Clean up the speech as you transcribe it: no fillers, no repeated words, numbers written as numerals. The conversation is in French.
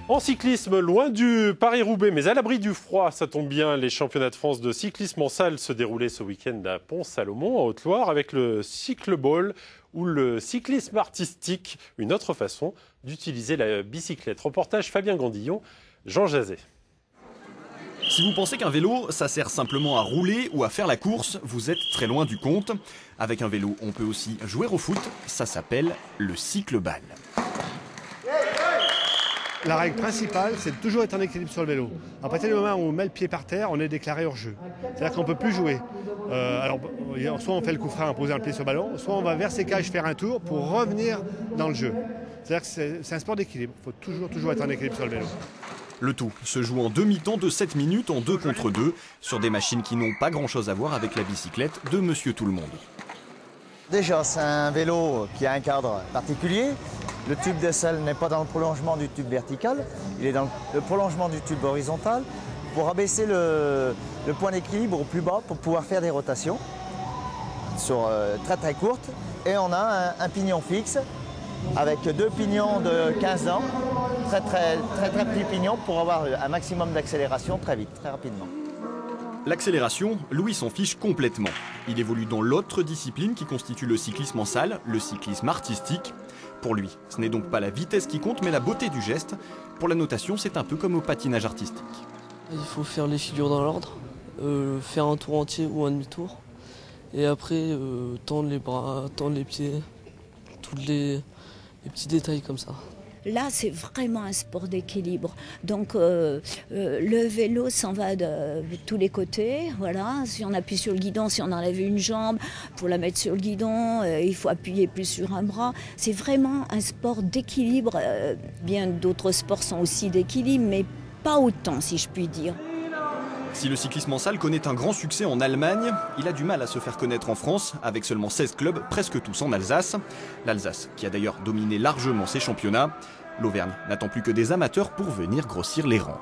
En cyclisme, loin du Paris-Roubaix, mais à l'abri du froid, ça tombe bien, les championnats de France de cyclisme en salle se déroulaient ce week-end à Pont-Salomon, en Haute-Loire, avec le cycleball ou le cyclisme artistique, une autre façon d'utiliser la bicyclette. Reportage Fabien Grandillon, Jean Jazet. Si vous pensez qu'un vélo, ça sert simplement à rouler ou à faire la course, vous êtes très loin du compte. Avec un vélo, on peut aussi jouer au foot, ça s'appelle le cycleball. La règle principale, c'est de toujours être en équilibre sur le vélo. À partir du moment où on met le pied par terre, on est déclaré hors jeu. C'est-à-dire qu'on ne peut plus jouer. Alors, soit on fait le coup franc en posant le pied sur le ballon, soit on va vers ses cages faire un tour pour revenir dans le jeu. C'est-à-dire que c'est un sport d'équilibre. Il faut toujours être en équilibre sur le vélo. Le tout se joue en demi-temps de 7 minutes en 2 contre 2 sur des machines qui n'ont pas grand-chose à voir avec la bicyclette de Monsieur Tout-le-Monde. Déjà, c'est un vélo qui a un cadre particulier. Le tube d'aisselle n'est pas dans le prolongement du tube vertical, il est dans le prolongement du tube horizontal pour abaisser le point d'équilibre au plus bas pour pouvoir faire des rotations sur très très courtes. Et on a un pignon fixe avec 2 pignons de 15 dents, très petits pignons pour avoir un maximum d'accélération très vite, très rapidement. L'accélération, Louis s'en fiche complètement. Il évolue dans l'autre discipline qui constitue le cyclisme en salle, le cyclisme artistique. Pour lui, ce n'est donc pas la vitesse qui compte, mais la beauté du geste. Pour la natation, c'est un peu comme au patinage artistique. Il faut faire les figures dans l'ordre, faire un tour entier ou un demi-tour. Et après, tendre les bras, tendre les pieds, tous les petits détails comme ça. Là, c'est vraiment un sport d'équilibre. Donc, le vélo s'en va de tous les côtés. Voilà. Si on appuie sur le guidon, si on enlève une jambe, pour la mettre sur le guidon, il faut appuyer plus sur un bras. C'est vraiment un sport d'équilibre. Bien d'autres sports sont aussi d'équilibre, mais pas autant, si je puis dire. Si le cyclisme en salle connaît un grand succès en Allemagne, il a du mal à se faire connaître en France, avec seulement 16 clubs, presque tous en Alsace. L'Alsace, qui a d'ailleurs dominé largement ses championnats. L'Auvergne n'attend plus que des amateurs pour venir grossir les rangs.